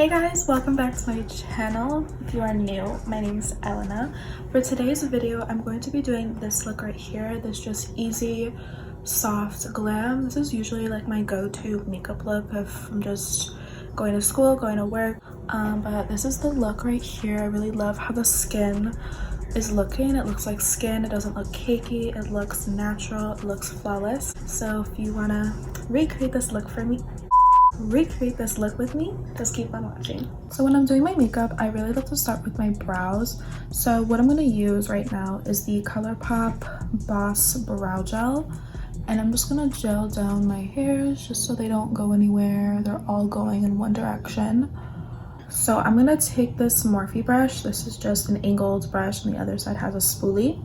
Hey guys, welcome back to my channel. If you are new, my name is Elena. For today's video, I'm going to be doing this look right here. This just easy, soft glam. This is usually like my go-to makeup look if I'm just going to school, going to work. But this is the look right here. I really love how the skin is looking. It looks like skin. It doesn't look cakey. It looks natural. It looks flawless. So if you want to recreate this look with me, just keep on watching. So when I'm doing my makeup, I really love to start with my brows. So what I'm going to use right now is the Colourpop Boss Brow Gel, and I'm just going to gel down my hairs just so they don't go anywhere. They're all going in one direction. So I'm going to take this Morphe brush. This is just an angled brush, and the other side has a spoolie,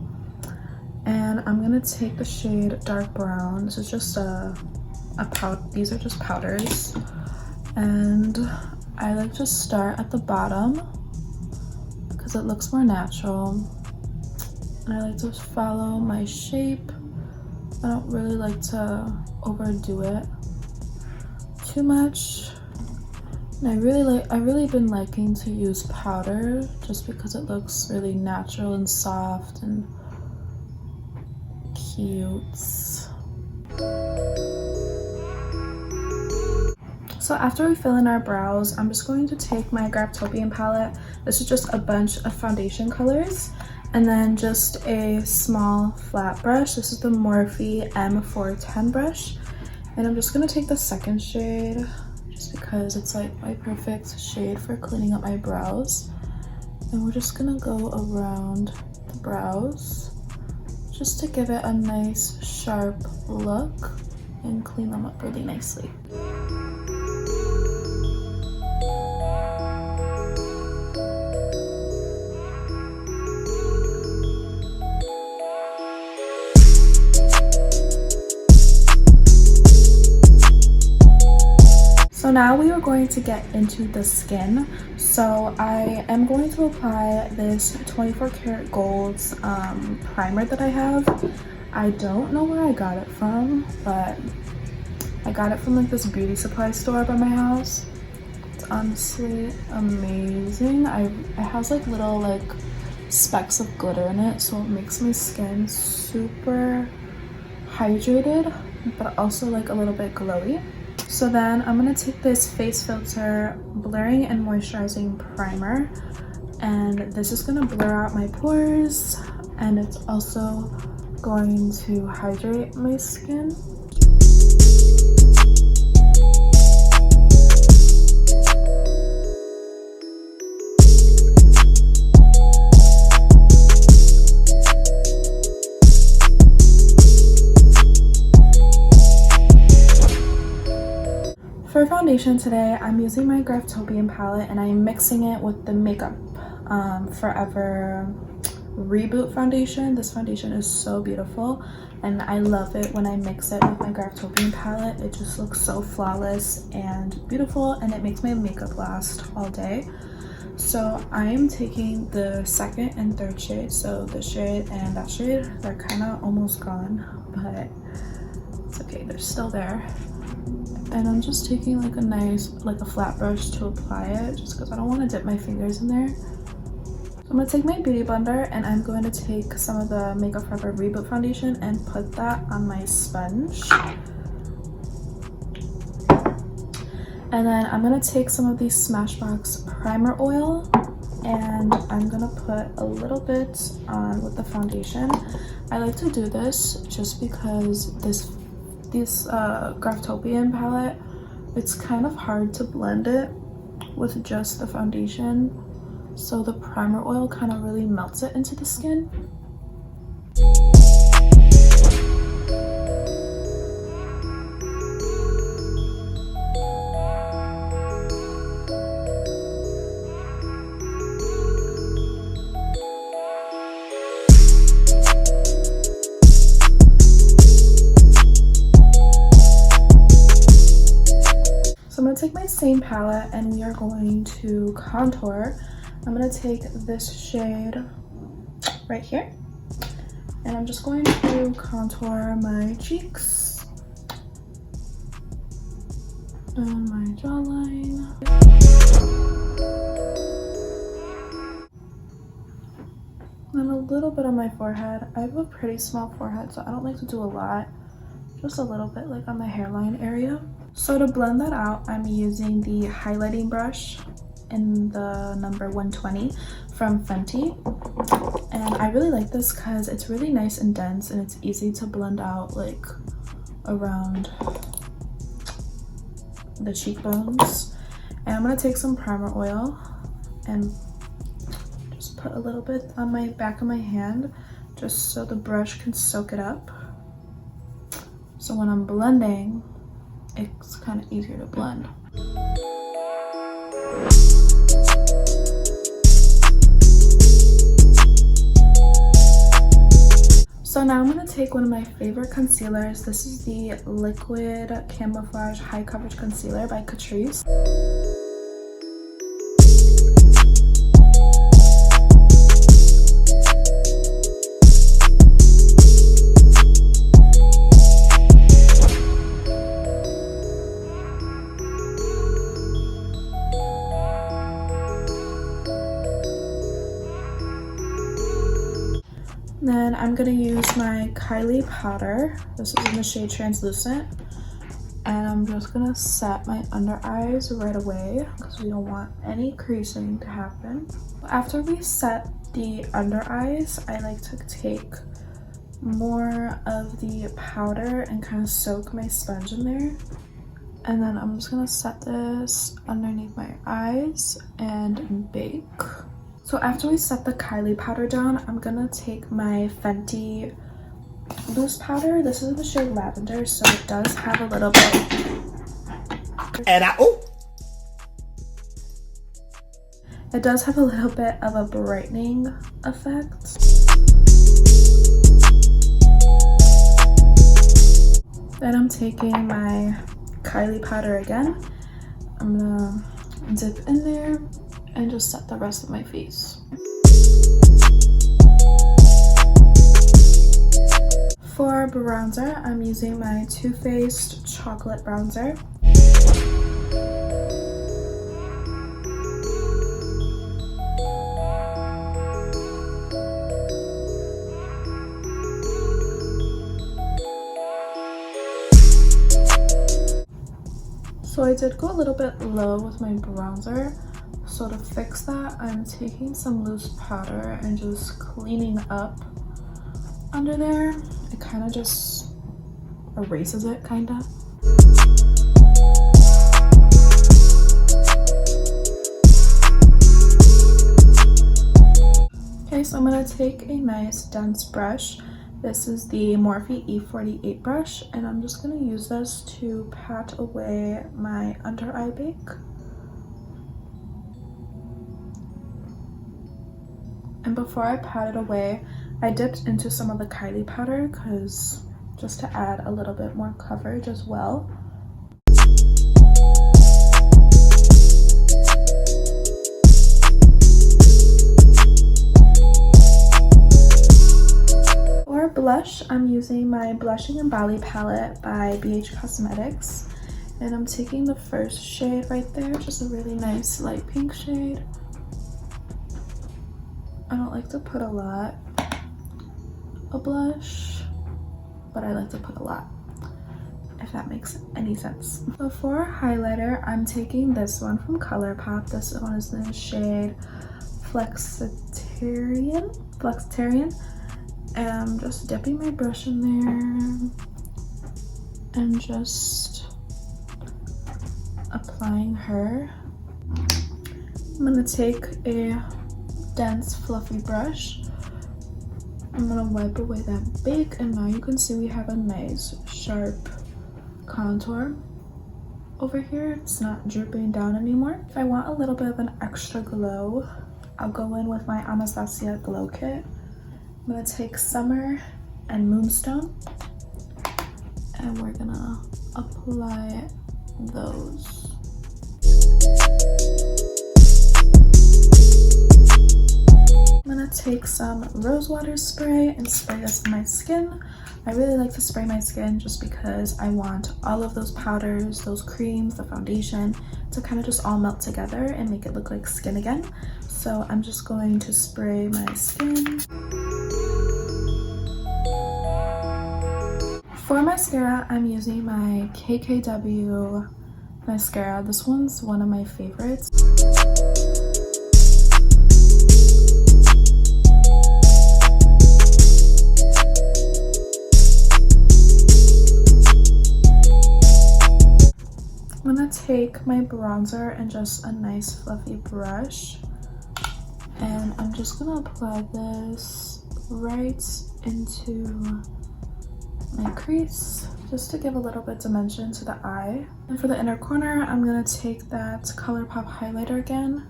and I'm going to take the shade Dark Brown. This is just these are just powders, and I like to start at the bottom because it looks more natural, and I like to follow my shape. I don't really like to overdo it too much, and I really been liking to use powder just because it looks really natural and soft and cute. So after we fill in our brows, I'm just going to take my Graftobian palette. This is just a bunch of foundation colors, and then just a small flat brush. This is the Morphe M410 brush, and I'm just going to take the second shade just because it's like my perfect shade for cleaning up my brows. And we're just going to go around the brows just to give it a nice sharp look and clean them up really nicely. So now we are going to get into the skin. So I am going to apply this 24 karat gold primer that I have. I don't know where I got it from, but I got it from like this beauty supply store by my house. It's honestly amazing. It has like little like specks of glitter in it, so it makes my skin super hydrated, but also like a little bit glowy. So then I'm going to take this Face Filter Blurring and Moisturizing Primer, and this is going to blur out my pores, and it's also going to hydrate my skin. For foundation today, I'm using my Graftobian palette, and I'm mixing it with the Makeup Forever Reboot foundation. This foundation is so beautiful, and I love it when I mix it with my Graftobian palette. It just looks so flawless and beautiful, and it makes my makeup last all day. So I'm taking the second and third shade. So this shade and that shade, they're kind of almost gone, but it's okay, they're still there. And I'm just taking like a flat brush to apply it, just because I don't want to dip my fingers in there. So I'm going to take my beauty blender, and I'm going to take some of the Makeup Forever Reboot foundation and put that on my sponge. And then I'm going to take some of the Smashbox Primer Oil, and I'm going to put a little bit on with the foundation. I like to do this just because this Graftobian palette, it's kind of hard to blend it with just the foundation, so the primer oil kind of really melts it into the skin. I'm going to take my same palette, and we are going to contour. I'm going to take this shade right here, and I'm just going to contour my cheeks and my jawline. And a little bit on my forehead. I have a pretty small forehead, so I don't like to do a lot. Just a little bit, like on the hairline area. So to blend that out, I'm using the highlighting brush in the number 120 from Fenty. And I really like this because it's really nice and dense, and it's easy to blend out like around the cheekbones. And I'm gonna take some primer oil and just put a little bit on my back of my hand just so the brush can soak it up. So when I'm blending, it's kind of easier to blend. So now I'm going to take one of my favorite concealers. This is the Liquid Camouflage High Coverage Concealer by Catrice. Then I'm gonna use my Kylie powder. This is in the shade Translucent. And I'm just gonna set my under eyes right away because we don't want any creasing to happen. After we set the under eyes, I like to take more of the powder and kind of soak my sponge in there. And then I'm just gonna set this underneath my eyes and bake. So after we set the Kylie powder down, I'm gonna take my Fenty loose powder. This is in the shade Lavender, so it does have a little bit. It does have a little bit of a brightening effect. Then I'm taking my Kylie powder again. I'm gonna dip in there and just set the rest of my face. For bronzer, I'm using my Too Faced chocolate bronzer. So I did go a little bit low with my bronzer. So to fix that, I'm taking some loose powder and just cleaning up under there. It kind of just erases it, kind of. Okay, so I'm going to take a nice dense brush. This is the Morphe E48 brush, and I'm just going to use this to pat away my under eye bake. And before I pat it away, I dipped into some of the Kylie powder because just to add a little bit more coverage as well. For blush, I'm using my Blushing in Bali palette by BH Cosmetics. And I'm taking the first shade right there, just a really nice light pink shade. I don't like to put a lot of blush, but I like to put a lot, if that makes any sense. So for highlighter, I'm taking this one from Colourpop. This one is in the shade Flexitarian. And I'm just dipping my brush in there and just applying her. I'm gonna take a dense fluffy brush. I'm gonna wipe away that bake, and now you can see we have a nice sharp contour over here. It's not drooping down anymore. If I want a little bit of an extra glow, I'll go in with my Anastasia glow kit. I'm gonna take Summer and Moonstone, and we're gonna apply those. I'm gonna take some rose water spray and spray this on my skin. I really like to spray my skin just because I want all of those powders, those creams, the foundation to kind of just all melt together and make it look like skin again. So I'm just going to spray my skin. For mascara, I'm using my KKW mascara. This one's one of my favorites. I'm gonna take my bronzer and just a nice fluffy brush, and I'm just gonna apply this right into my crease just to give a little bit dimension to the eye. And for the inner corner, I'm gonna take that Colourpop highlighter again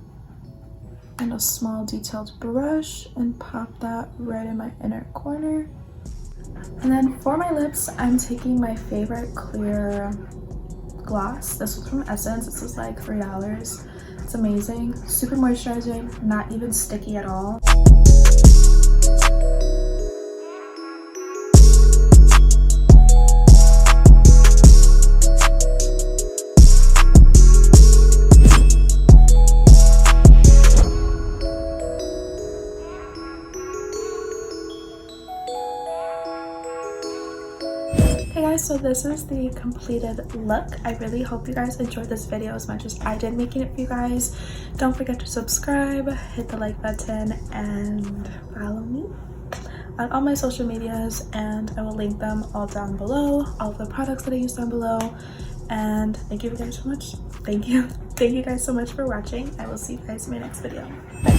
and a small detailed brush and pop that right in my inner corner. And then for my lips, I'm taking my favorite clear gloss. This was from Essence. This was like $3. It's amazing, super moisturizing, not even sticky at all. So this is the completed look. I really hope you guys enjoyed this video as much as I did making it for you guys. Don't forget to subscribe, hit the like button, and follow me on all my social medias, and I will link them all down below, all of the products that I use down below. And thank you guys so much. Thank you guys so much for watching. I will see you guys in my next video. Bye.